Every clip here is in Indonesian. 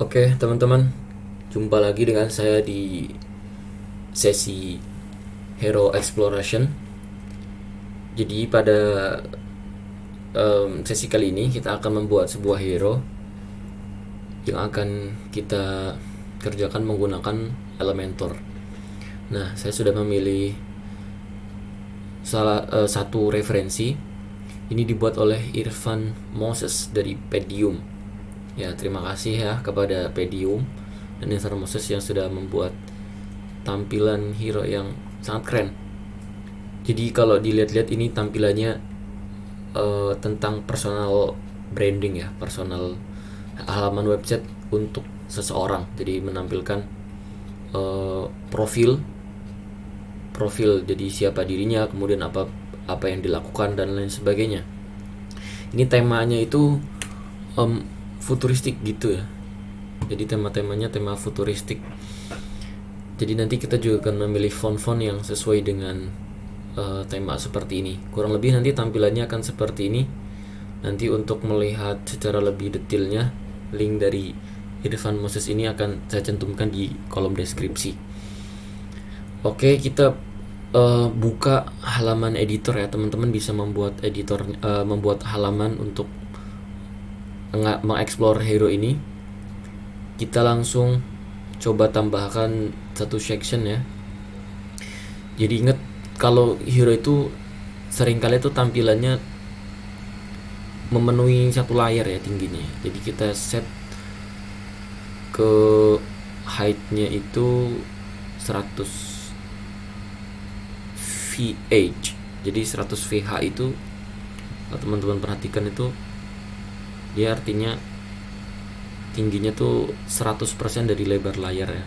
Oke, teman-teman, jumpa lagi dengan saya di sesi Hero Exploration. Jadi pada sesi kali ini kita akan membuat sebuah hero yang akan kita kerjakan menggunakan Elementor. Nah, saya sudah memilih satu referensi. Ini dibuat oleh Irfan Moses dari Pedium. Ya, terima kasih ya kepada Pedium dan Irfan Moses yang sudah membuat tampilan hero yang sangat keren. Jadi kalau dilihat-lihat ini tampilannya tentang personal branding ya, personal halaman website untuk seseorang. Jadi menampilkan profil jadi siapa dirinya, kemudian apa yang dilakukan dan lain sebagainya. Ini temanya itu futuristik gitu ya. Jadi temanya tema futuristik. Jadi nanti kita juga akan memilih font-font yang sesuai dengan tema seperti ini. Kurang lebih nanti tampilannya akan seperti ini. Nanti untuk melihat secara lebih detailnya, link dari Irfan Moses ini akan saya cantumkan di kolom deskripsi. Oke, kita buka halaman editor ya. Teman-teman bisa membuat membuat halaman untuk mengeksplor hero ini. Kita langsung coba tambahkan satu section ya. Jadi ingat, kalau hero itu seringkali itu tampilannya memenuhi satu layar ya tingginya. Jadi kita set ke height-nya itu 100 VH. Jadi 100 VH itu kalau teman-teman perhatikan itu dia artinya tingginya tuh 100% dari lebar layar ya.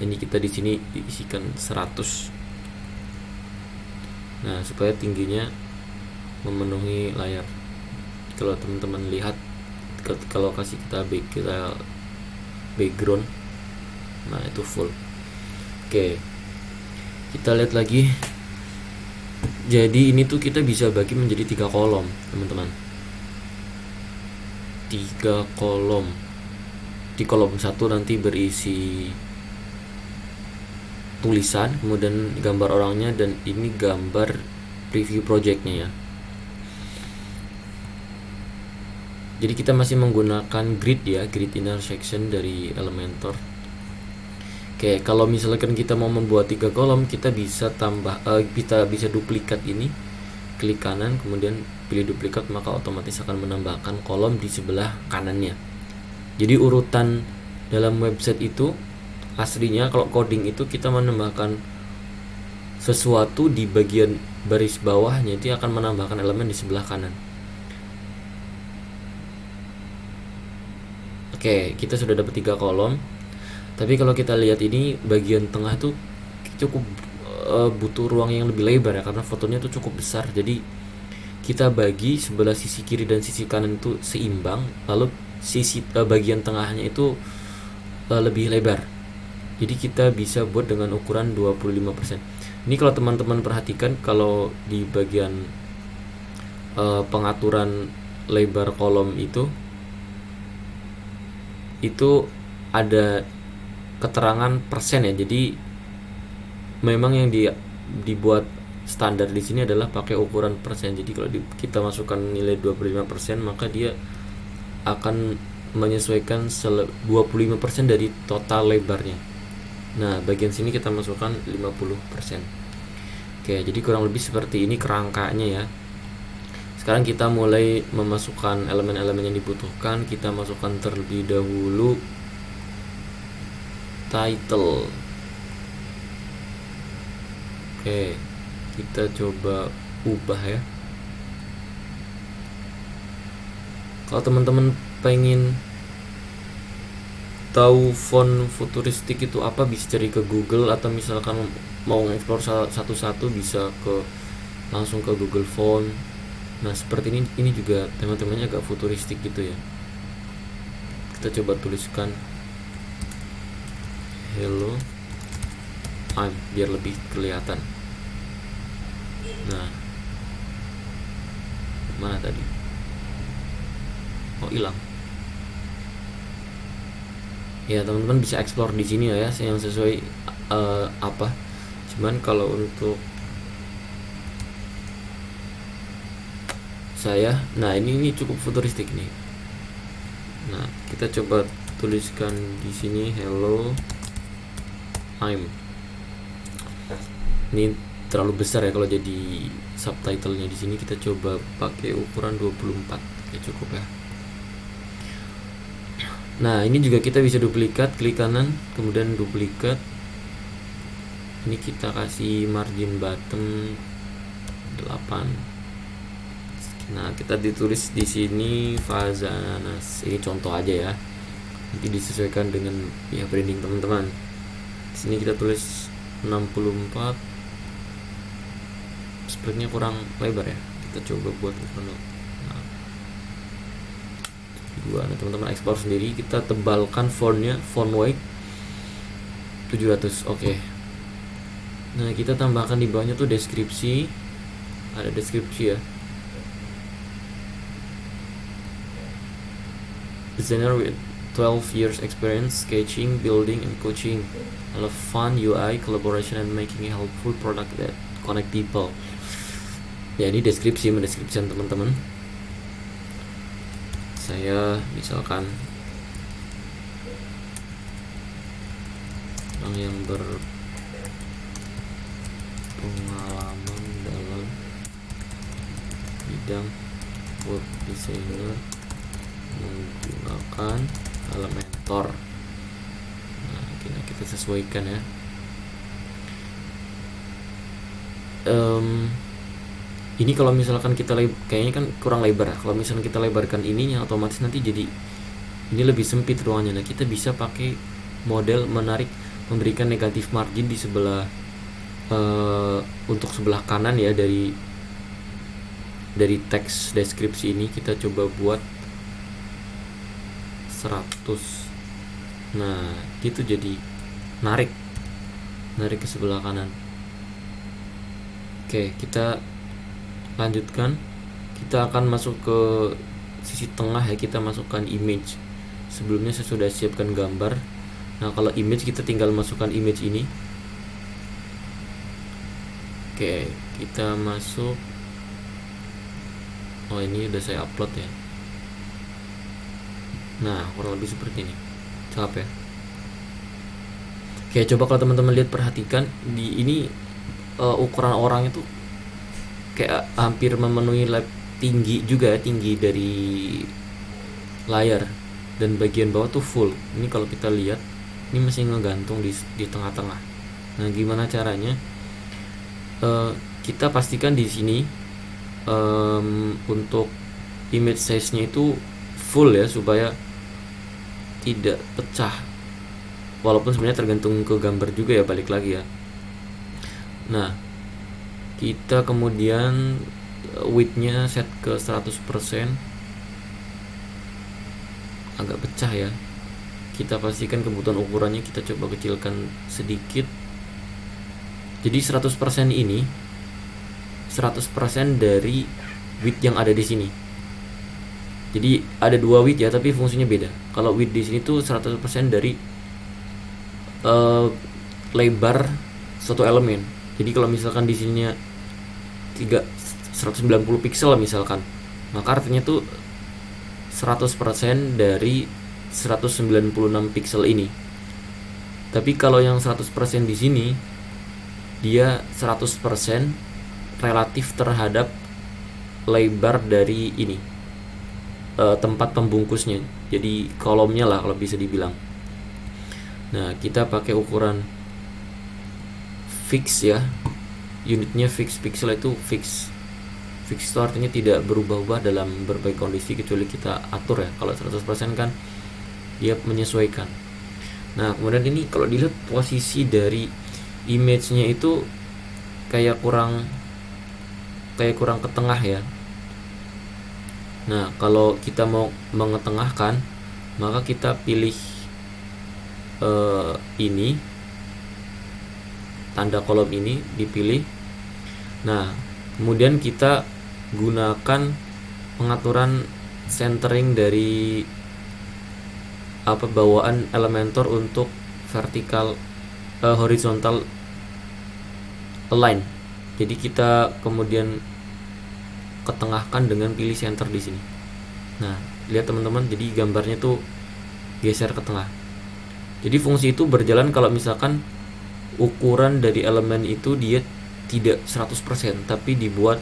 Jadi kita di sini diisikan 100. Nah, supaya tingginya memenuhi layar. Kalau teman-teman lihat, kalau kasih kita background, nah itu full. Oke, kita lihat lagi. Jadi ini tuh kita bisa bagi menjadi 3 kolom, teman-teman. 3 kolom. Di kolom 1 nanti berisi tulisan, kemudian gambar orangnya, dan ini gambar preview projectnya ya. Jadi kita masih menggunakan grid ya, grid inner section dari Elementor. Oke, kalau misalkan kita mau membuat 3 kolom, kita bisa kita bisa duplikat ini, klik kanan, kemudian pilih duplikat, maka otomatis akan menambahkan kolom di sebelah kanannya. Jadi urutan dalam website itu aslinya kalau coding itu kita menambahkan sesuatu di bagian baris bawahnya, dia akan menambahkan elemen di sebelah kanan. Oke, kita sudah dapat 3 kolom. Tapi kalau kita lihat ini bagian tengah itu cukup butuh ruang yang lebih lebar ya, karena fotonya itu cukup besar. Jadi kita bagi sebelah sisi kiri dan sisi kanan itu seimbang, lalu sisi bagian tengahnya itu lebih lebar. Jadi kita bisa buat dengan ukuran 25%. Ini kalau teman-teman perhatikan, kalau di bagian pengaturan lebar kolom itu ada keterangan persen ya. Jadi memang yang dibuat standar di sini adalah pakai ukuran persen. Jadi kalau kita masukkan nilai 25%, maka dia akan menyesuaikan 25% dari total lebarnya. Nah, bagian sini kita masukkan 50%. Oke, jadi kurang lebih seperti ini kerangkanya ya. Sekarang kita mulai memasukkan elemen-elemen yang dibutuhkan. Kita masukkan terlebih dahulu title. Oke, kita coba ubah ya. Kalau teman-teman pengen tahu font futuristik itu apa, bisa cari ke Google, atau misalkan mau ngeksplor satu-satu bisa langsung ke Google Font. Nah, seperti ini juga tema-temanya agak futuristik gitu ya. Kita coba tuliskan hello I'm, biar lebih kelihatan. Nah, mana tadi? Oh, hilang. Ya teman-teman bisa explore di sini ya yang sesuai apa. Cuman kalau untuk saya, nah ini cukup futuristik nih. Nah kita coba tuliskan di sini hello I'm. Ini terlalu besar ya kalau jadi subtitlenya. Di sini kita coba pakai ukuran 24. Oke, cukup ya. Nah ini juga kita bisa duplikat, klik kanan kemudian duplikat. Ini kita kasih margin bottom 8. Nah kita ditulis di sini Fazanas. Ini contoh aja ya, nanti disesuaikan dengan ya branding teman-teman. Di sini kita tulis 64. Sepertinya kurang lebar ya, kita coba buat ukuran 2. Nah teman-teman explore sendiri. Kita tebalkan fontnya, font weight 700. Oke. Nah kita tambahkan di bawahnya tuh deskripsi. Ada deskripsi ya. Designer with 12 years experience sketching, building, and coaching. I love fun UI, collaboration, and making a helpful product that connect people. Ya ini deskripsi, mendeskripsikan teman-teman. Saya misalkan orang yang berpengalaman dalam bidang web designer menggunakan Elementor. Nah kita sesuaikan ya. Ini kalau misalkan kita kayaknya kan kurang lebar ya. Kalau misalkan kita lebarkan ininya, otomatis nanti jadi ini lebih sempit ruangannya. Nah kita bisa pakai model menarik, memberikan negatif margin di sebelah untuk sebelah kanan ya dari teks deskripsi ini. Kita coba buat 100. Nah gitu, jadi narik ke sebelah kanan. Oke, kita lanjutkan. Kita akan masuk ke sisi tengah ya. Kita masukkan image. Sebelumnya saya sudah siapkan gambar. Nah kalau image kita tinggal masukkan image ini. Oke, kita masuk. Oh ini udah saya upload ya. Nah kurang lebih seperti ini. Cakep ya. Oke, coba kalau teman-teman lihat, perhatikan di ini ukuran orang itu kayak hampir memenuhi tinggi juga ya, tinggi dari layar, dan bagian bawah tuh full. Ini kalau kita lihat ini masih ngegantung di tengah-tengah. Nah gimana caranya? Kita pastikan di sini untuk image size-nya itu full ya, supaya tidak pecah. Walaupun sebenarnya tergantung ke gambar juga ya, balik lagi ya. Nah kita kemudian width-nya set ke 100%. Agak pecah ya. Kita pastikan kebutuhan ukurannya kita coba kecilkan sedikit. Jadi 100% ini 100% dari width yang ada di sini. Jadi ada 2 width ya, tapi fungsinya beda. Kalau width di sini tuh 100% dari lebar suatu elemen. Jadi kalau misalkan di sininya 190 pixel misalkan, maka artinya tuh 100% dari 196 pixel ini. Tapi kalau yang 100% di sini, dia 100% relatif terhadap lebar dari ini, tempat pembungkusnya. Jadi kolomnya lah kalau bisa dibilang. Nah kita pakai ukuran fix ya. Unitnya fix, pixel itu fix. Fix itu artinya tidak berubah-ubah dalam berbagai kondisi kecuali kita atur ya. Kalau 100% kan dia menyesuaikan. Nah kemudian ini kalau dilihat posisi dari image-nya itu kayak kurang ke tengah ya. Nah kalau kita mau mengetengahkan, maka kita pilih ini, tanda kolom ini dipilih. Nah kemudian kita gunakan pengaturan centering dari bawaan Elementor untuk horizontal align. Jadi kita kemudian ketengahkan dengan pilih center di sini. Nah, lihat teman-teman, jadi gambarnya tuh geser ke tengah. Jadi fungsi itu berjalan kalau misalkan ukuran dari elemen itu dia tidak 100%, tapi dibuat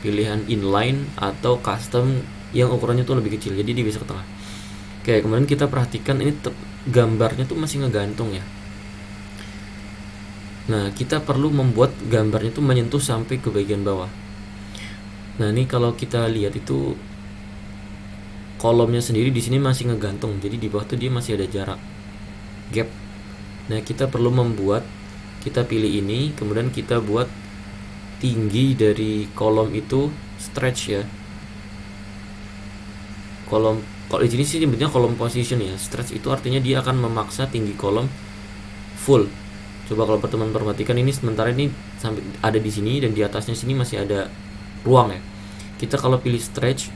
pilihan inline atau custom yang ukurannya tuh lebih kecil, jadi dia bisa ke tengah. Oke, kemudian kita perhatikan ini gambarnya tuh masih ngegantung ya. Nah, kita perlu membuat gambarnya tuh menyentuh sampai ke bagian bawah. Nah, ini kalau kita lihat itu kolomnya sendiri di sini masih ngegantung, jadi di bawah tuh dia masih ada jarak gap. Nah, kita perlu kita pilih ini, kemudian kita buat tinggi dari kolom itu stretch ya. Kalau di sini sih sebetulnya kolom position ya. Stretch itu artinya dia akan memaksa tinggi kolom full. Coba kalau teman-teman perhatikan ini, sementara ini sampai ada di sini dan di atasnya sini masih ada ruang ya. Kita kalau pilih stretch,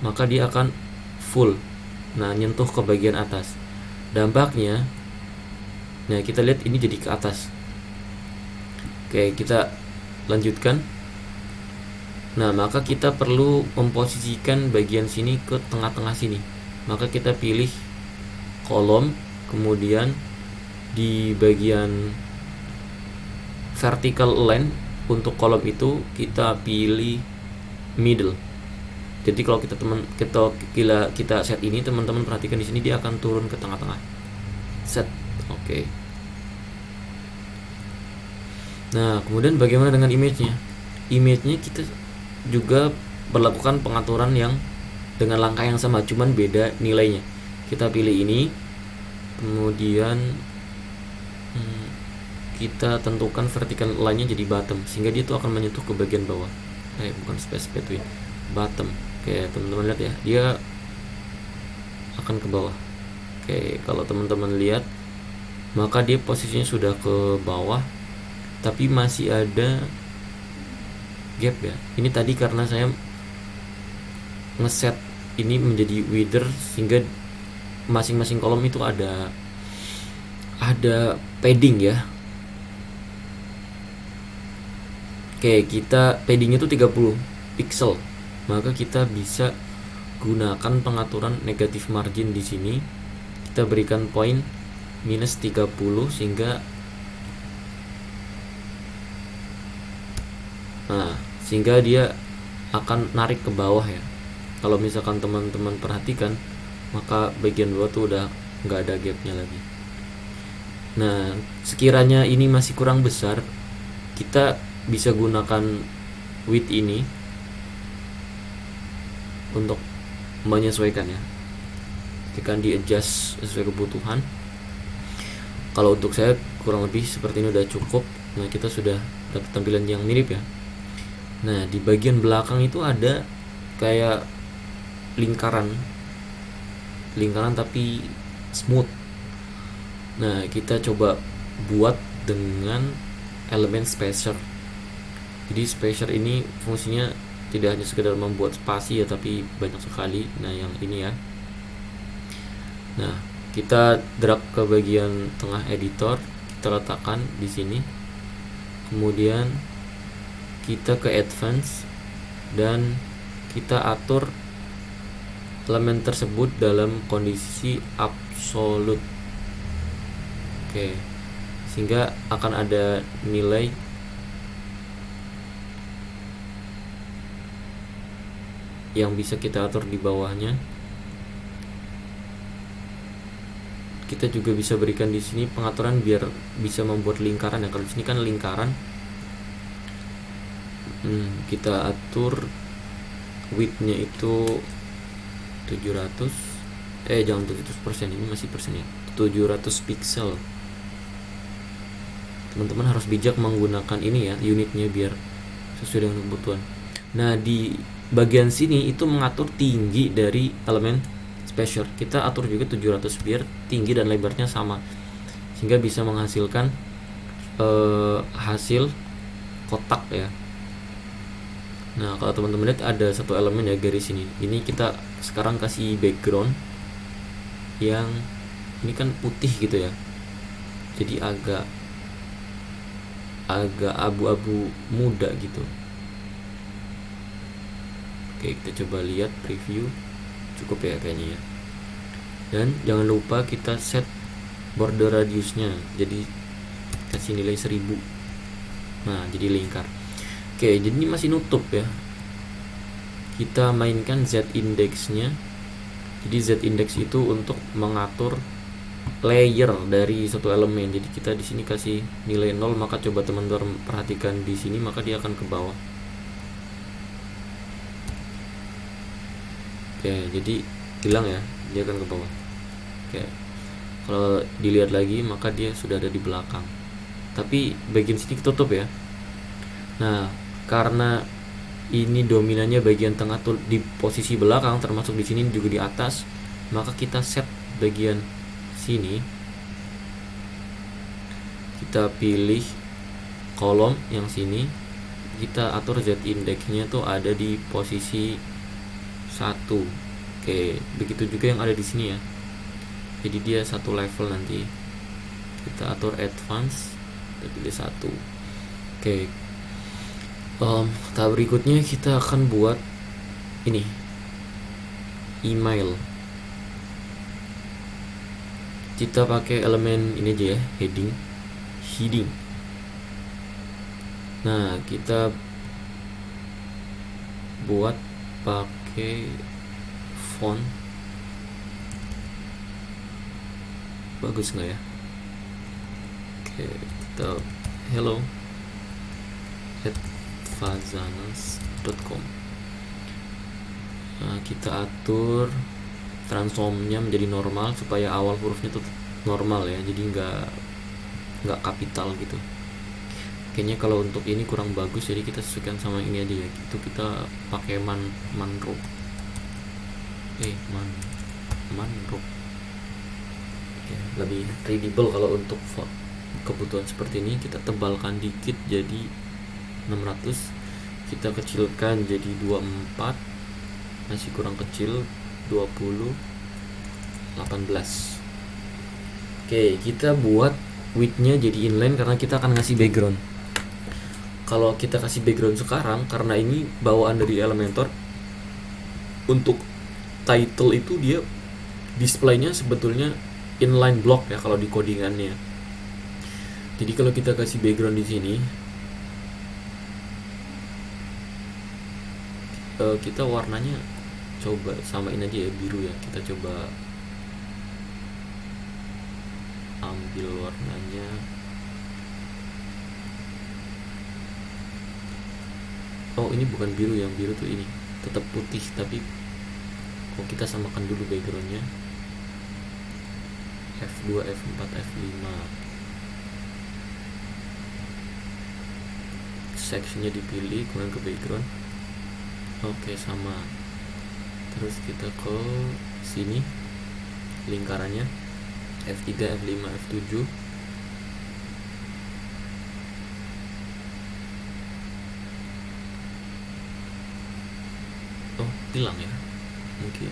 maka dia akan full. Nah, nyentuh ke bagian atas. Dampaknya, nah kita lihat ini jadi ke atas. Oke, kita lanjutkan. Nah, maka kita perlu memposisikan bagian sini ke tengah-tengah sini. Maka kita pilih kolom, kemudian di bagian vertical line untuk kolom itu kita pilih middle. Jadi kalau kita set ini, teman-teman perhatikan di sini dia akan turun ke tengah-tengah. Set. Oke. Nah, kemudian bagaimana dengan image-nya? Image-nya kita juga berlakukan pengaturan yang dengan langkah yang sama, cuman beda nilainya. Kita pilih ini, kemudian kita tentukan vertical line-nya jadi bottom, sehingga dia tuh akan menyentuh ke bagian bawah. Bukan space between, bottom. Oke, teman-teman lihat ya, dia akan ke bawah. Oke, kalau teman-teman lihat, maka dia posisinya sudah ke bawah, tapi masih ada gap ya. Ini tadi karena saya ngeset ini menjadi wither, sehingga masing-masing kolom itu ada padding ya. Oke, kita paddingnya itu 30 pixel. Maka kita bisa gunakan pengaturan negative margin di sini. Kita berikan point minus 30 sehingga dia akan narik ke bawah ya. Kalau misalkan teman-teman perhatikan, maka bagian bawah tuh udah nggak ada gapnya lagi. Nah, sekiranya ini masih kurang besar, kita bisa gunakan width ini untuk menyesuaikan ya. Kita di adjust sesuai kebutuhan. Kalau untuk saya kurang lebih seperti ini udah cukup. Nah, kita sudah dapat tampilan yang mirip ya. Nah, di bagian belakang itu ada kayak lingkaran tapi smooth. Nah, kita coba buat dengan elemen spacer. Jadi spacer ini fungsinya tidak hanya sekedar membuat spasi ya, tapi banyak sekali. Nah, yang ini ya. Nah, kita drag ke bagian tengah editor, kita letakkan di sini. Kemudian kita ke advance dan kita atur elemen tersebut dalam kondisi absolute. Oke. Sehingga akan ada nilai yang bisa kita atur di bawahnya. Kita juga bisa berikan di sini pengaturan biar bisa membuat lingkaran ya. Kalau di sini kan lingkaran, kita atur width-nya itu 700. Jangan 700%, ini masih persen ya. 700 pixel. Teman-teman harus bijak menggunakan ini ya, unitnya biar sesuai dengan kebutuhan. Nah, di bagian sini itu mengatur tinggi dari elemen spacer. Kita atur juga 700 biar tinggi dan lebarnya sama, sehingga bisa menghasilkan hasil kotak ya. Nah, kalau teman-teman lihat ada satu elemen ya, garis ini. Ini kita sekarang kasih background yang ini kan putih gitu ya, jadi agak abu-abu muda gitu. Oke, kita coba lihat preview. Cukup ya kayaknya ya. Dan jangan lupa kita set border radiusnya, jadi kasih nilai 1000. Nah, jadi lingkar. Oke, jadi ini masih nutup ya. Kita mainkan Z indexnya. Jadi Z index itu untuk mengatur layer dari satu elemen. Jadi kita di sini kasih nilai 0, maka coba teman-teman perhatikan di sini, maka dia akan ke bawah. Oke, jadi hilang ya, dia akan ke bawah. Oke, kalau dilihat lagi maka dia sudah ada di belakang, tapi bagian sini ketutup ya. Nah, karena ini dominannya bagian tengah tuh di posisi belakang, termasuk di sini juga di atas, maka kita set bagian sini, kita pilih kolom yang sini, kita atur Z indexnya tuh ada di posisi 1. Oke, begitu juga yang ada di sini ya. Jadi dia satu level nanti. Kita atur advance, kita pilih 1. Oke. Tahap berikutnya kita akan buat ini, email. Kita pakai elemen ini aja ya, heading. Nah, kita buat pakai font. Bagus nggak ya? Oke, kita hello @fazanas.com. Nah, kita atur transformnya menjadi normal supaya awal hurufnya tuh normal ya, jadi nggak kapital gitu. Kayaknya kalau untuk ini kurang bagus, jadi kita sesuaikan sama ini aja ya. Itu kita pakai manro. Manro. Ya, lebih readable kalau untuk font. Kebutuhan seperti ini kita tebalkan dikit jadi 600, kita kecilkan jadi 24, masih kurang kecil 20, 18. Oke, kita buat widthnya jadi inline karena kita akan ngasih background. Kalau kita kasih background sekarang, karena ini bawaan dari Elementor, untuk title itu dia displaynya sebetulnya inline block ya kalau di codingannya. Jadi kalau kita kasih background di sini, kita warnanya coba samain aja ya, biru ya. Kita coba ambil warnanya ini bukan biru, yang biru tuh ini tetap putih, tapi kita samakan dulu backgroundnya. F2, F4, F5, sectionnya dipilih, kemudian ke background. Oke, sama. Terus kita ke sini, lingkarannya F3, F5, F7. Hilang ya, mungkin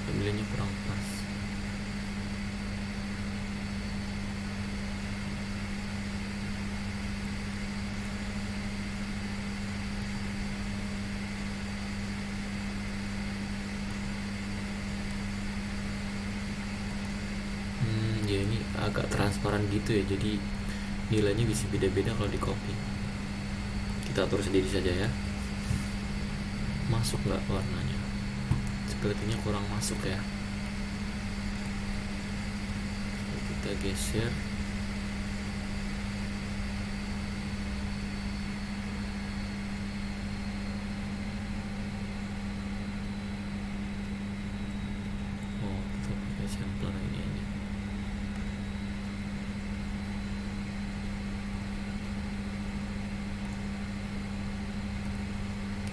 pemilihannya kurang pas. Ya ini agak transparan gitu ya, jadi nilainya bisa beda-beda kalau di copy. Kita atur sendiri saja ya. Masuk nggak warnanya? Sepertinya kurang masuk ya. Kita geser. Kita pakai sampler ini aja.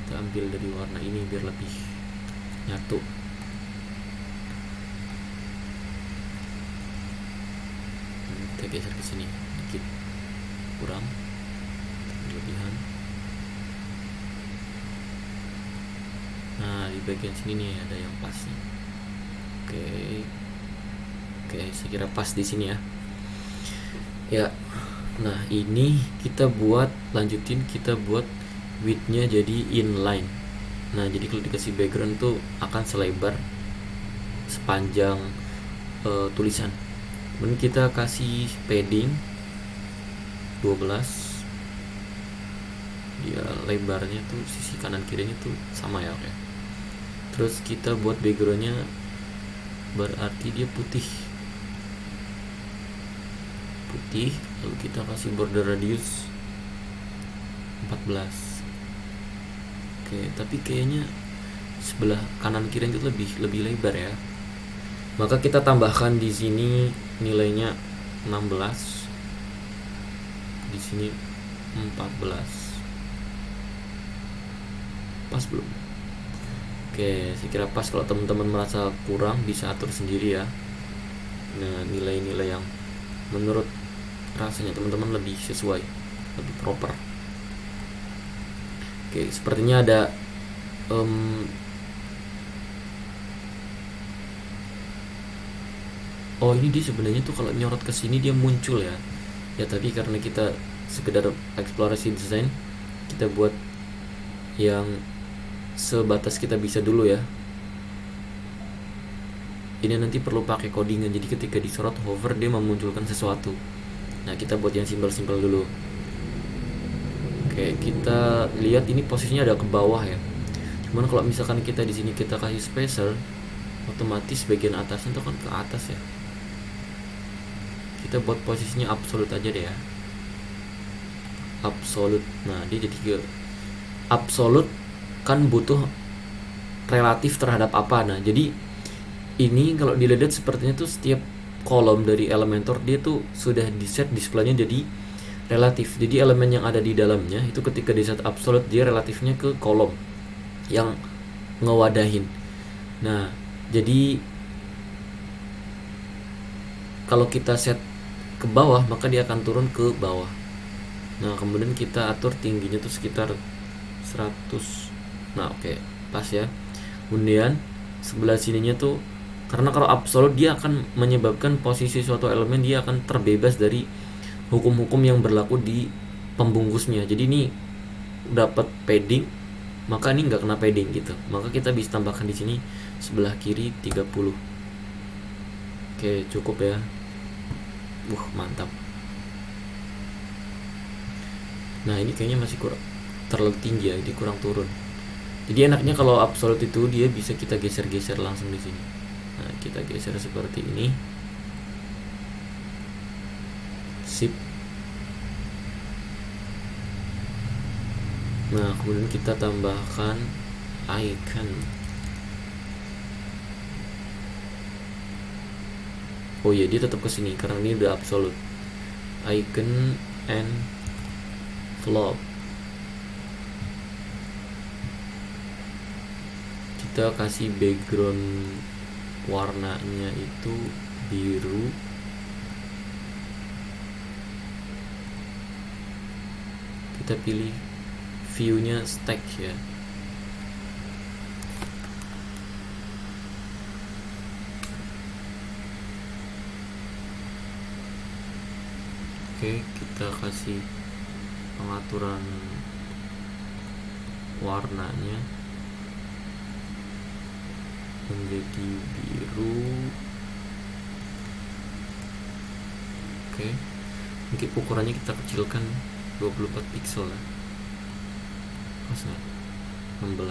Kita ambil dari warna ini biar lebih nyatu. Kita geser ke sini dikit, kurang, berlebihan. Nah, di bagian sini nih ada yang pas nih. Oke, Oke, saya kira pas di sini ya. Ya, nah ini kita lanjutin kita buat widthnya jadi inline. Nah jadi kalau dikasih background tuh akan selebar sepanjang tulisan. Kemudian kita kasih padding 12. Dia lebarnya tuh sisi kanan kirinya tuh sama ya. Oke. Terus kita buat backgroundnya berarti dia putih, lalu kita kasih border radius 14. Oke, tapi kayaknya sebelah kanan kiri itu lebih lebar ya. Maka kita tambahkan di sini nilainya 16, di sini 14. Pas belum? Oke, saya kira pas. Kalau teman-teman merasa kurang bisa atur sendiri ya. Nah, nilai-nilai yang menurut rasanya teman-teman lebih sesuai, lebih proper. Oke, sepertinya ada oh ini dia sebenarnya tuh kalau nyorot ke sini dia muncul ya. Ya tadi karena kita sekedar eksplorasi desain, kita buat yang sebatas kita bisa dulu ya. Ini nanti perlu pakai codingan, jadi ketika disorot hover dia memunculkan sesuatu. Nah kita buat yang simpel-simpel dulu. Oke, kita lihat ini posisinya ada ke bawah ya. Cuman kalau misalkan kita di sini kita kasih spacer, otomatis bagian atasnya itu kan ke atas ya. Kita buat posisinya absolute aja deh ya. Absolute. Nah dia jadi ke absolute kan butuh relatif terhadap apa. Nah jadi ini kalau dilihat sepertinya tuh setiap kolom dari Elementor dia tuh sudah di set displaynya jadi relatif. Jadi elemen yang ada di dalamnya itu ketika di set absolute dia relatifnya ke kolom yang ngewadahin. Nah jadi kalau kita set ke bawah maka dia akan turun ke bawah. Nah kemudian kita atur tingginya tuh sekitar 100. Nah oke, pas ya. Kemudian sebelah sininya tuh karena kalau absolute dia akan menyebabkan posisi suatu elemen dia akan terbebas dari hukum-hukum yang berlaku di pembungkusnya. Jadi ini dapat padding, maka ini nggak kena padding gitu. Maka kita bisa tambahkan di sini sebelah kiri 30. Oke, cukup ya. Mantap. Nah ini kayaknya masih kurang terlalu tinggi ya, jadi kurang turun. Jadi enaknya kalau absolute itu dia bisa kita geser-geser langsung di sini. Nah kita geser seperti ini. Sip. Nah kemudian kita tambahkan icon. Oh iya dia tetap ke sini karena ini udah absolute. Icon and flop. Kita kasih background warnanya itu biru. Kita pilih view-nya stack ya. Oke, kita kasih pengaturan warnanya menjadi biru. Oke, mungkin ukurannya kita kecilkan 24 pixel ya. Pas nggak? 16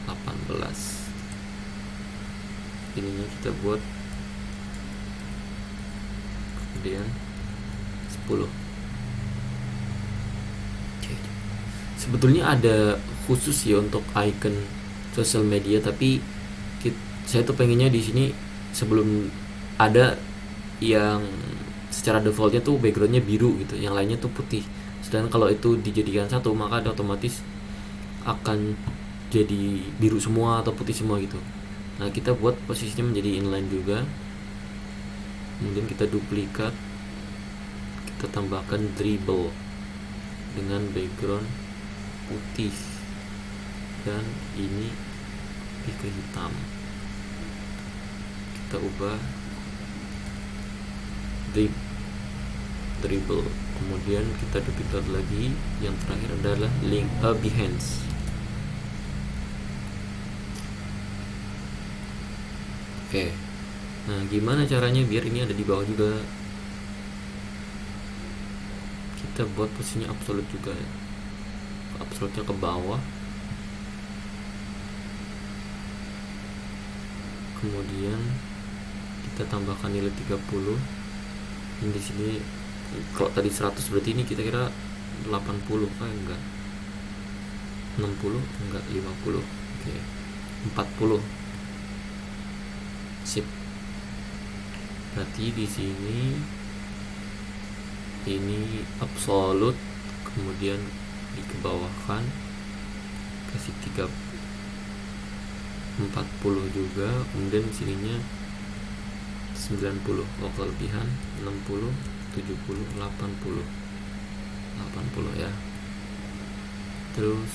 18. Ininya kita buat kemudian 10. Sebetulnya ada khusus ya untuk icon sosial media, tapi saya tuh pengennya di sini sebelum ada yang secara defaultnya tuh backgroundnya biru gitu, yang lainnya tuh putih. Sedangkan kalau itu dijadikan satu maka ada otomatis akan jadi biru semua atau putih semua gitu. Nah kita buat posisinya menjadi inline juga. Kemudian kita duplikat, kita tambahkan dribble dengan background putih dan ini ke hitam. Kita ubah dribble. Kemudian kita duplicate lagi. Yang terakhir adalah link Behance. Oke. Nah, gimana caranya biar ini ada di bawah juga? Kita buat posisinya absolute juga ya. Absolute-nya ke bawah. Kemudian kita tambahkan nilai 30. Ini di sini kalau tadi 100 berarti ini kita kira 80 enggak 60 enggak 50. Oke. 40. Sip. Berarti di sini ini absolute, kemudian dikebawahkan kasih 40 juga, kemudian sininya 90. Kelebihan 60, 70, 80 ya. Terus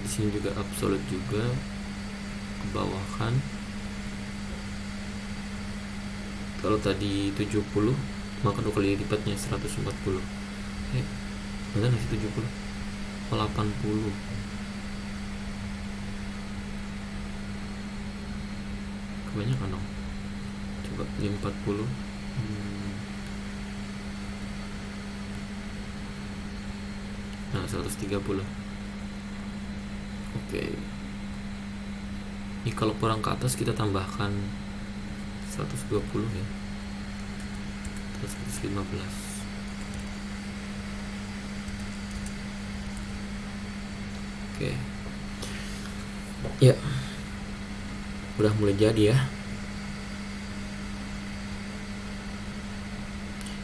di sini juga absolute juga, kebawahkan. Kalau tadi 70 maka 2 kali lipatnya 140. Benar nggak sih 70? 80. Kebanyakan dong. Coba 40. Nah, 130. Oke. Ini kalau kurang ke atas kita tambahkan 120 ya. Terus 115. Oke. Ya. Udah mulai jadi ya.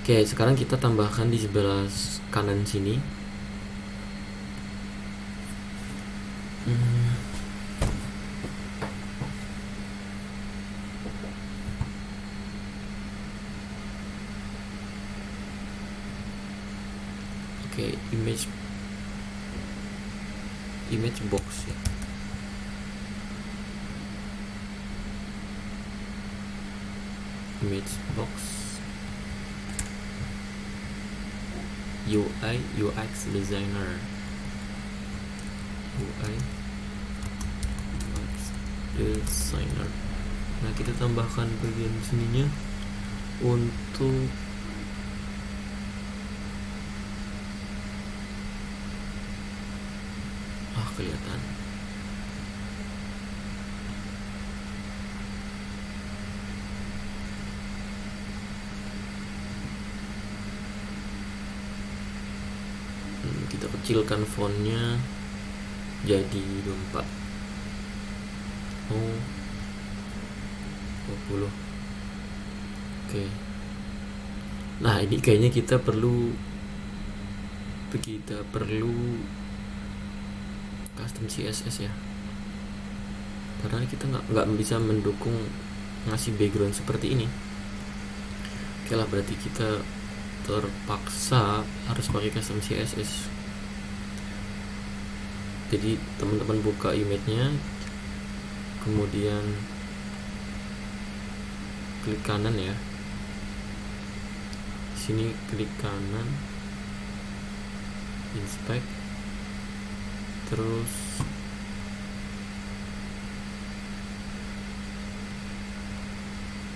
Oke, sekarang kita tambahkan di sebelah kanan sini. Oke, image box ya. Image box, UI UX designer, Nah, kita tambahkan bagian sininya untuk kelihatan. Kita kecilkan fontnya jadi 24. 20. Oke. Nah, ini kayaknya kita perlu custom CSS ya, karena kita nggak bisa mendukung ngasih background seperti ini. Oke lah, berarti kita terpaksa harus pakai custom CSS. Jadi teman-teman buka image-nya, kemudian klik kanan ya. Sini klik kanan, inspect, terus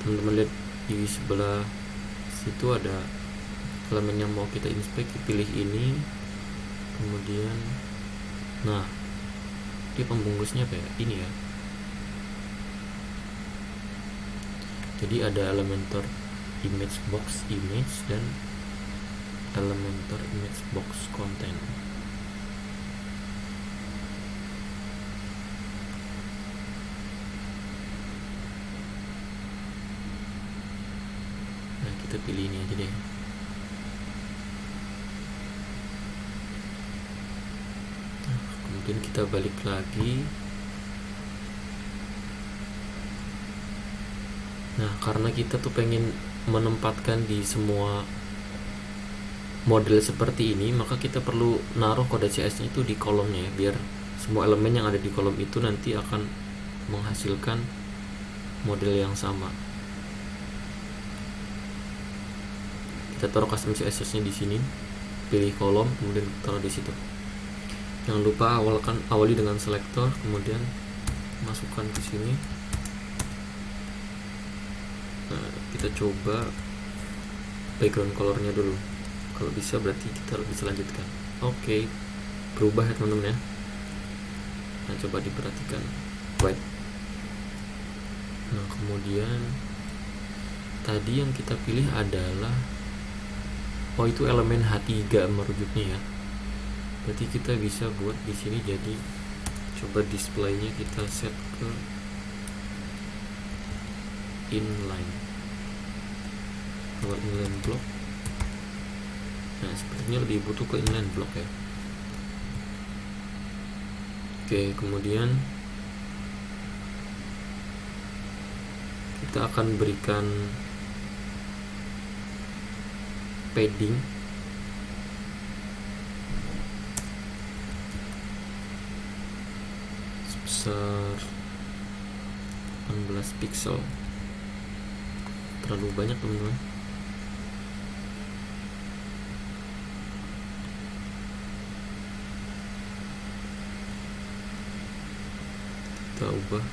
teman-teman lihat di sebelah situ ada elemen yang mau kita inspect, pilih ini, kemudian nah dia pembungkusnya kayak ini ya. Jadi ada Elementor image box image dan Elementor image box content. Nah, kita pilih ini aja deh. Nah, kemudian kita balik lagi. Nah, karena kita tuh pengen menempatkan di semua model seperti ini, maka kita perlu naruh kode CSS-nya itu di kolomnya ya, biar semua elemen yang ada di kolom itu nanti akan menghasilkan model yang sama. kita taruh custom CSS-nya di sini, pilih kolom, kemudian taruh di situ. Jangan lupa awali dengan selektor, kemudian masukkan ke sini. Nah, kita coba background colornya dulu. Kalau bisa berarti kita bisa lanjutkan. Oke, berubah ya teman-teman ya. Nah, coba diperhatikan white. Nah, kemudian tadi yang kita pilih adalah itu elemen H3 merujuknya ya. Berarti kita bisa buat di sini, jadi coba displaynya kita set ke inline. Kalau inline block, nah sepertinya lebih butuh ke inline block ya. Oke, kemudian kita akan berikan padding sebesar 18 pixel. Terlalu banyak teman-teman. Kita ubah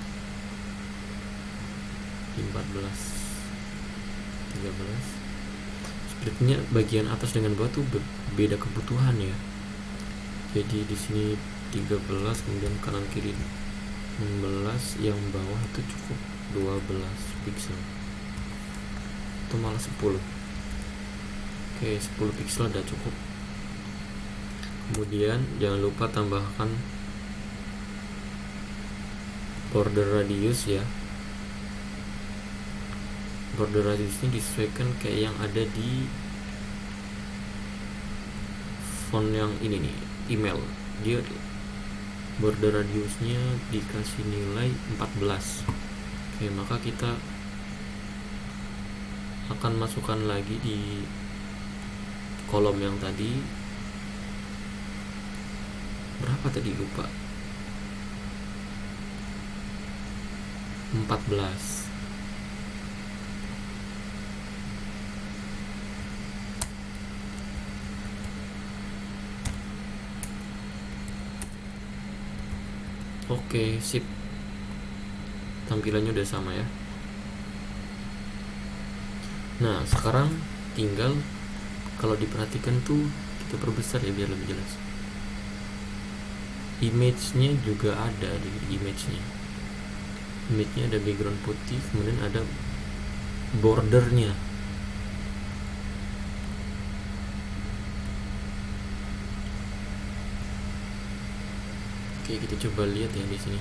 14, 13. Sepertinya bagian atas dengan bawah tuh beda kebutuhan ya. Jadi di sini 13, kemudian kanan kiri 16, yang bawah itu cukup 12 pixel atau malah 10. Oke, 10 pixel udah cukup. Kemudian jangan lupa tambahkan border radius ya. Border radiusnya disesuaikan kayak yang ada di font yang ini nih, email. Dia border radiusnya dikasih nilai 14. Oke, maka kita akan masukkan lagi di kolom yang tadi. Berapa tadi, lupa. 14. Oke, sip. Tampilannya udah sama ya. Nah, sekarang tinggal kalau diperhatikan tuh kita perbesar ya biar lebih jelas. Image-nya juga ada di image-nya. Image-nya ada background putih, kemudian ada bordernya. Oke, kita coba lihat ya di sini.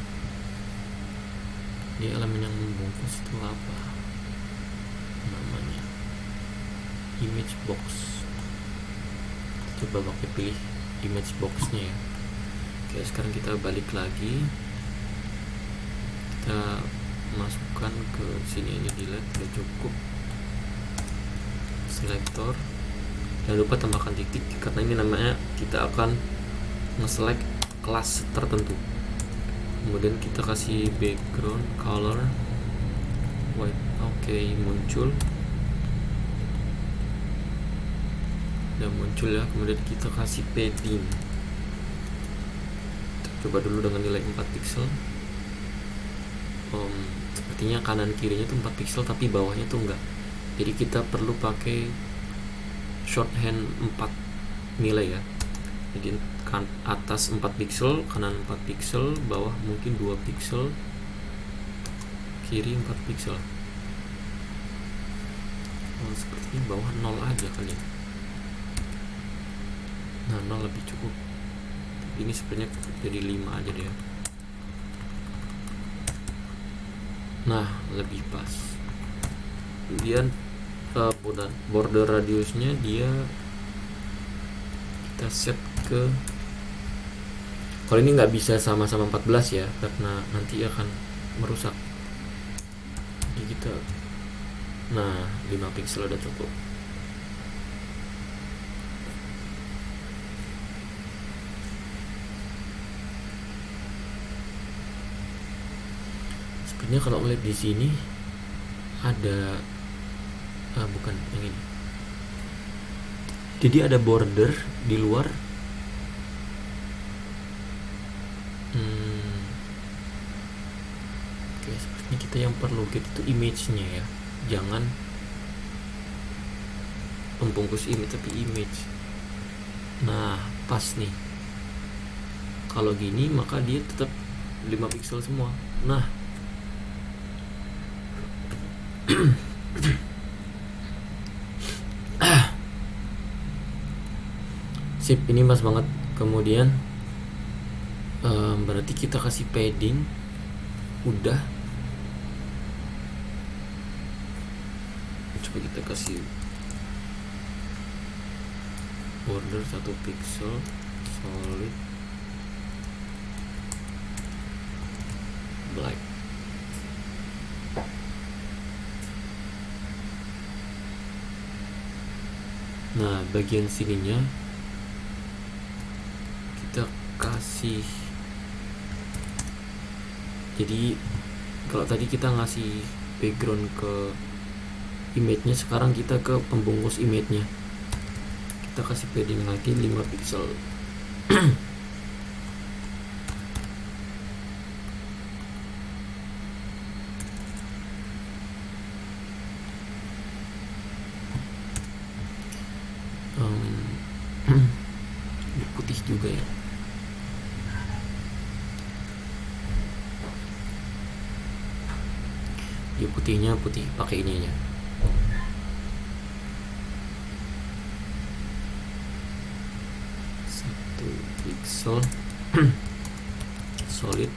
Di elemen yang membungkus itu apa namanya? Image box. Coba pakai pilih image box-nya ya. Oke, sekarang kita balik lagi. Kita masukkan ke sini aja, delete, udah cukup. Selektor. Jangan lupa tambahkan titik karena ini namanya kita akan nge-select kelas tertentu. Kemudian kita kasih background color white. Oke, muncul. Udah muncul ya. Kemudian kita kasih padding. Coba dulu dengan nilai 4 pixel. Sepertinya kanan kirinya tuh 4 pixel tapi bawahnya tuh enggak. Jadi kita perlu pakai shorthand 4 nilai ya. Jadi atas 4 pixel, kanan 4 pixel, bawah mungkin 2 pixel, kiri 4 pixel. Sepertinya bawah 0 aja kali ya. Nah, 0 lebih cukup. Ini sebenarnya jadi 5 aja deh. Nah, lebih pas. Kemudian border radiusnya dia kita set ke, kalau ini nggak bisa sama-sama 14 ya karena nanti akan merusak. Jadi kita, nah 5 pixel udah cukup. Sebenarnya kalau melihat di sini ada bukan yang ini. Jadi ada border di luar. Oke, sepertinya kita yang perlu get itu image-nya ya, jangan pembungkus image tapi image. Nah pas nih, kalau gini maka dia tetap 5 pixel semua. Nah sip, ini pas banget. Kemudian berarti kita kasih padding udah. Coba kita kasih border 1 pixel solid black. Nah bagian sininya kita kasih, jadi kalau tadi kita ngasih background ke image-nya, sekarang kita ke pembungkus image-nya kita kasih padding lagi 5 pixel. Putih juga ya. Dia putihnya putih pakai ininya. Satu pixel solid.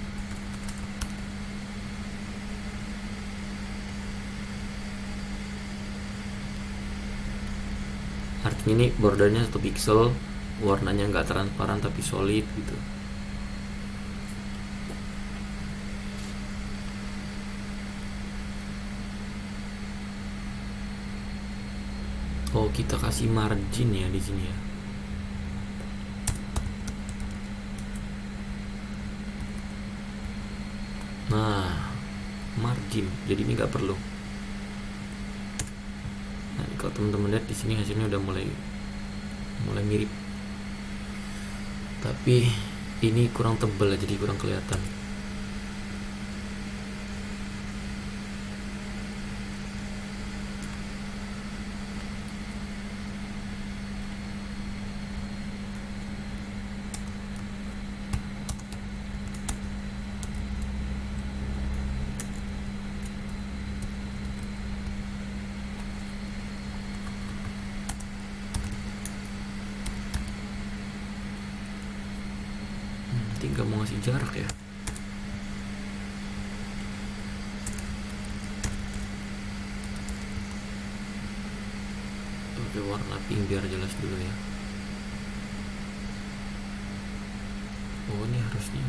Artinya ini bordernya 1 pixel, warnanya nggak transparan tapi solid gitu. Oh kita kasih margin ya di sini ya. Nah margin, jadi ini nggak perlu. Nah kalau teman-teman lihat di sini hasilnya udah mulai mirip, tapi ini kurang tebal jadi kurang kelihatan. Tinggal mau ngasih jarak ya. Oke, warna pink biar jelas dulu ya. Oh ini harusnya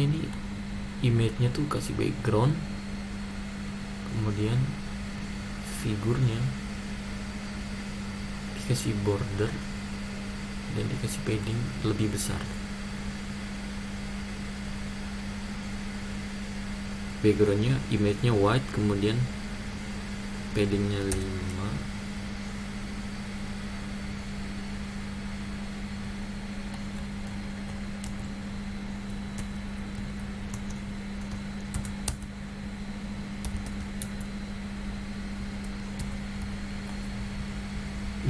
ini image-nya tuh kasih background, kemudian figurnya dikasih border dan dikasih padding lebih besar. Backgroundnya image-nya white, kemudian paddingnya 5.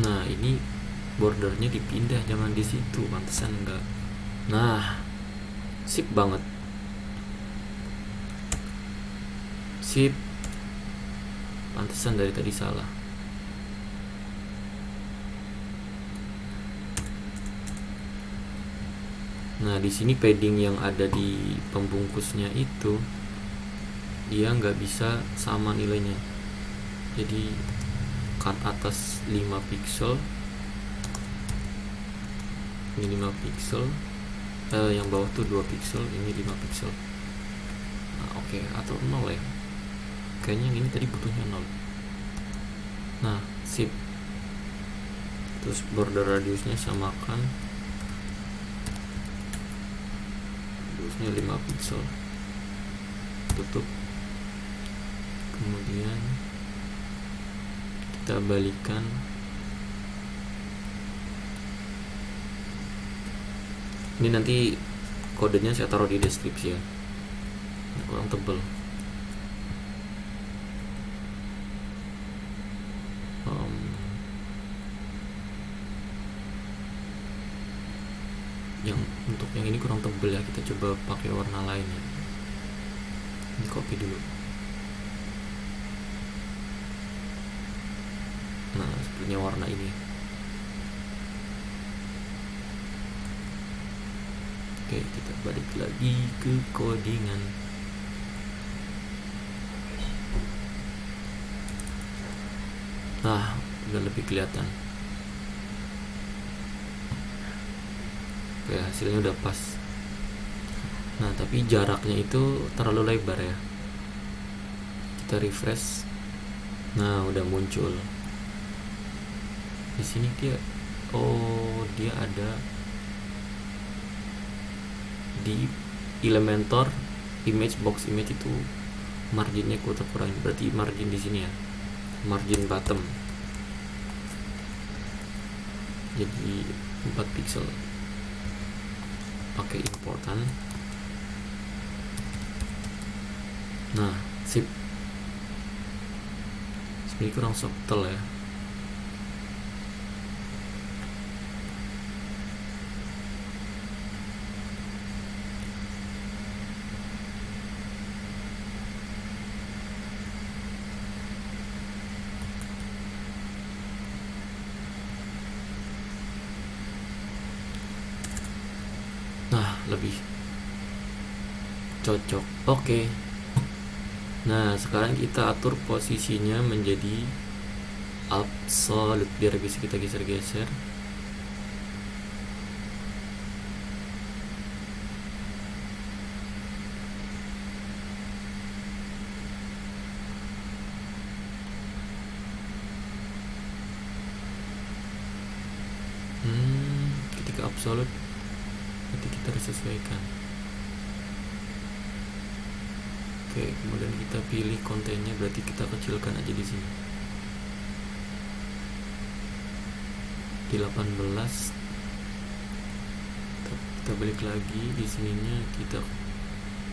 Nah ini bordernya dipindah, jangan di situ, pantesan enggak. Nah sip banget, sip, pantesan dari tadi salah. Nah di sini padding yang ada di pembungkusnya itu dia nggak bisa sama nilainya, jadi cut atas 5 pixel, ini 5 pixel, yang bawah tuh 2 pixel, ini 5 pixel. Nah, oke, atau 0 ya, kayaknya ini tadi butuhnya 0. Nah sip, terus border radiusnya samakan harusnya 5 pixel. Tutup, kemudian kita balikan. Ini nanti kodenya saya taruh di deskripsi ya. Ini kurang tebel. Yang untuk yang ini kurang tebel ya, kita coba pakai warna lain ya. Ini copy dulu. Nah, sepertinya warna ini. Oke, kita balik lagi ke codingan. Nah, udah lebih kelihatan. Oke, hasilnya udah pas. Nah, tapi jaraknya itu terlalu lebar ya. Kita refresh. Nah, udah muncul. Di sini dia ada di Elementor image box image itu marginnya kuota kurang. Berarti margin di sini ya. Margin bottom. Jadi 4 pixel. Pakai important. Nah, sip. Sebenarnya kurang subtle ya. Nah, lebih cocok. Oke. Nah, sekarang kita atur posisinya menjadi absolute biar bisa kita geser-geser. Ketika absolute nanti kita harus sesuaikan. Oke, kemudian kita pilih kontennya, berarti kita kecilkan aja di sini. Di 18. Kita balik lagi di sininya, kita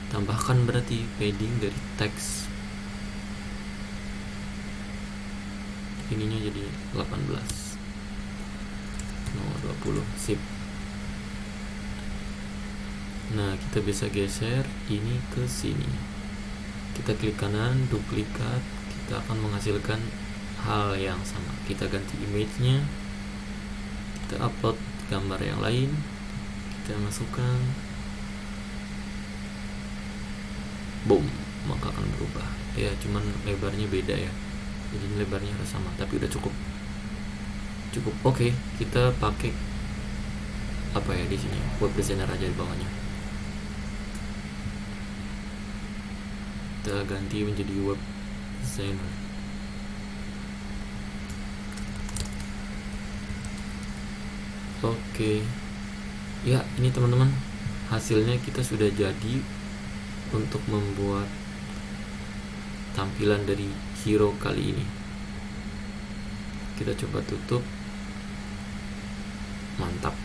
tambahkan berarti padding dari teks. Ininya jadi 18. 20. Sip. Nah, kita bisa geser ini ke sini. Kita klik kanan, duplikat, kita akan menghasilkan hal yang sama. Kita ganti image-nya, kita upload gambar yang lain, kita masukkan, boom, maka akan berubah. Ya, cuman lebarnya beda ya. Jadi lebarnya harus sama, tapi udah cukup. Oke, kita pakai apa ya di sini? Web designer aja di bawahnya. Kita ganti menjadi web designer. Oke. Ya, ini teman-teman, hasilnya kita sudah jadi untuk membuat tampilan dari hero kali ini. Kita coba tutup. Mantap.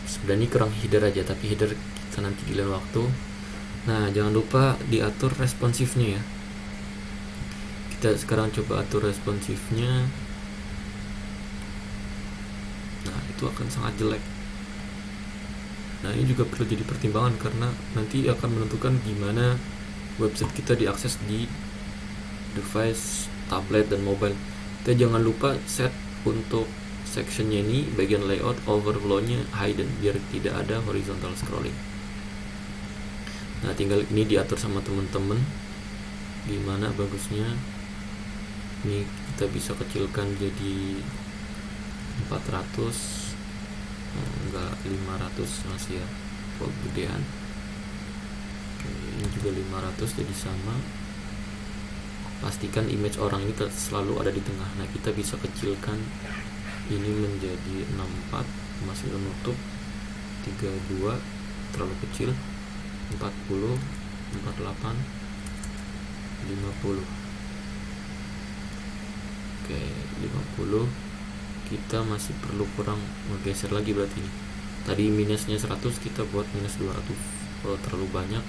Sebenarnya kurang header aja, tapi header kita nanti di lain waktu. Nah, jangan lupa diatur responsifnya ya. Kita sekarang coba atur responsifnya. Nah, itu akan sangat jelek. Nah, ini juga perlu jadi pertimbangan karena nanti akan menentukan gimana website kita diakses di device tablet dan mobile. Kita jangan lupa set untuk sectionnya ini, bagian layout overflow-nya hidden biar tidak ada horizontal scrolling. Nah, tinggal ini diatur sama teman-teman gimana bagusnya. Ini kita bisa kecilkan jadi 400, enggak 500 masih ya, kegedean. Oke, ini juga 500 jadi sama. Pastikan image orang ini selalu ada di tengah. Nah, kita bisa kecilkan ini menjadi 64, masih menutup. 32 terlalu kecil. 40, 48, 50. Oke, 50. Kita masih perlu kurang menggeser lagi berarti ini. Tadi minusnya 100, kita buat minus 200. Kalau terlalu banyak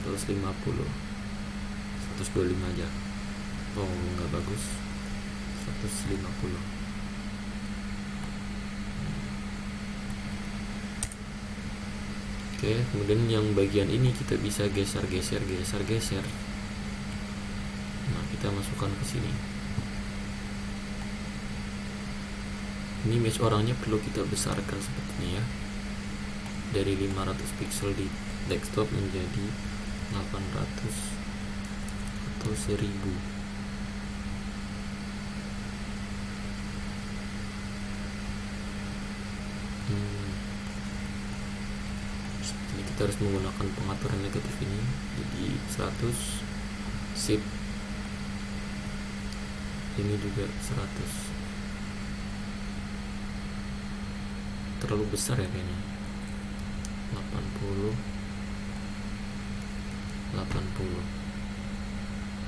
150, 125 aja. Oh, nggak bagus. 150. Oke, kemudian yang bagian ini kita bisa geser. Nah, kita masukkan ke sini. Ini image orangnya perlu kita besarkan seperti ini ya. Dari 500 pixel di desktop menjadi 800 atau 1000. Ini kita harus menggunakan pengaturan negatif ini. Jadi 100, sip. Ini juga 100. Terlalu besar ya kayaknya. 80.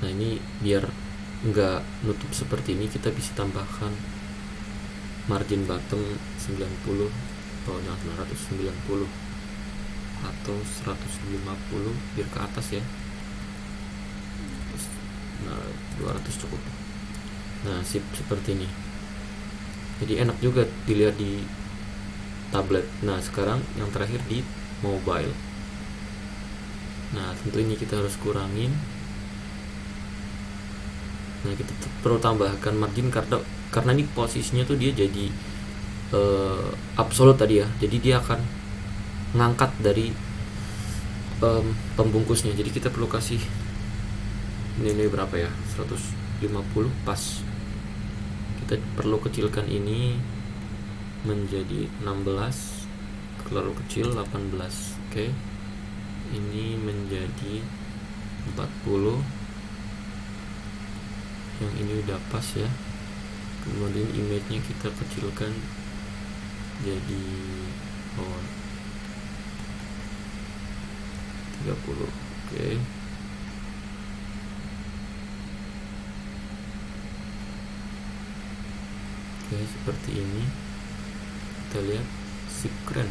Nah, ini biar nggak nutup seperti ini, kita bisa tambahkan margin bottom 90, bawahnya 990 atau 150 biar ke atas ya. Nah, 200 cukup. Nah, sip, seperti ini. Jadi enak juga dilihat di tablet. Nah, sekarang yang terakhir di mobile. Nah, tentu ini kita harus kurangin. Nah, kita perlu tambahkan margin karena ini posisinya tuh dia jadi absolute tadi ya. Jadi dia akan ngangkat dari pembungkusnya. Jadi kita perlu kasih ini berapa ya? 150 pas. Kita perlu kecilkan ini menjadi 16, terlalu kecil 18. Oke. Ini menjadi 40. Yang ini udah pas ya. Kemudian image-nya kita kecilkan jadi 30. Oke. Oke, seperti ini. Kita lihat sip, keren.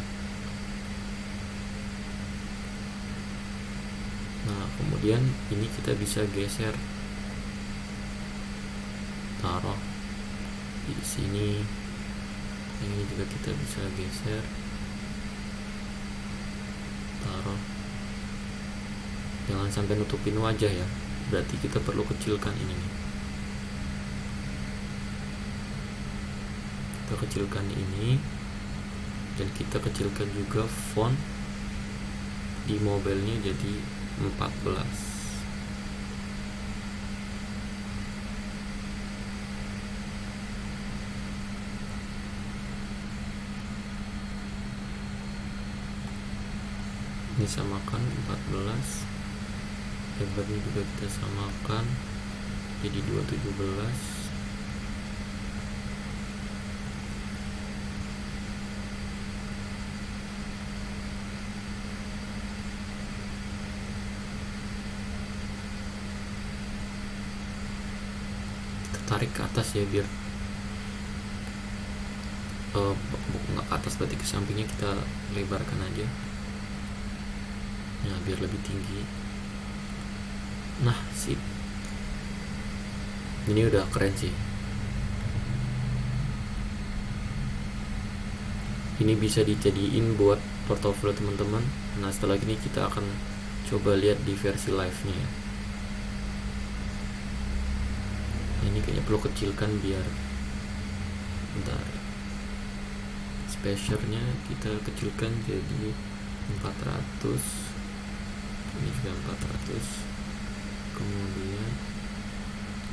Nah, kemudian ini kita bisa geser, taruh di sini. Ini juga kita bisa geser, taruh. Jangan sampai nutupin wajah ya, berarti kita perlu kecilkan ini nih. Kita kecilkan ini, dan kita kecilkan juga font di mobilenya jadi 14. Ini samakan 14. Lebarnya juga kita samakan jadi 217. Tarik ke atas ya, biar nggak ke atas, berarti ke sampingnya kita lebarkan aja. Nah, biar lebih tinggi. Nah, sip. Ini udah keren sih. Ini bisa dijadiin buat portofolio teman-teman. Nah, setelah ini kita akan coba lihat di versi live-nya ya. Ini kayaknya perlu kecilkan biar bentar, spacernya kita kecilkan jadi 400. Ini juga 400. Kemudian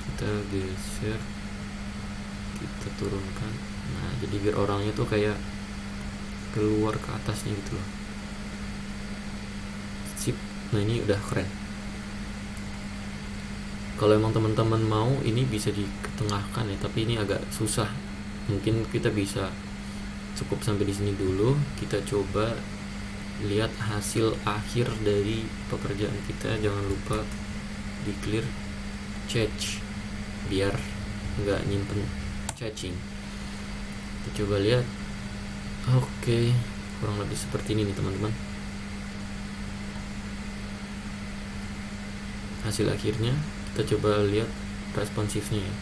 kita geser, kita turunkan. Nah, jadi biar orangnya tuh kayak keluar ke atasnya gitu loh. Sip. Nah, ini udah keren. Kalau emang teman-teman mau, ini bisa diketengahkan ya, tapi ini agak susah. Mungkin kita bisa cukup sampai di sini dulu. Kita coba lihat hasil akhir dari pekerjaan kita. Jangan lupa di clear cache biar nggak nyimpen caching. Kita coba lihat. Oke, kurang lebih seperti ini nih teman-teman. Hasil akhirnya kita coba lihat responsifnya ya.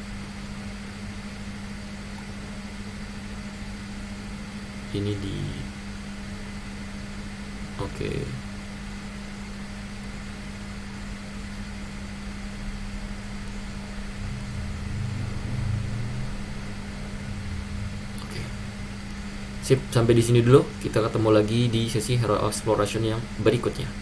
Ini di oke. Sip, sampai di sini dulu. Kita ketemu lagi di sesi Hero Exploration yang berikutnya.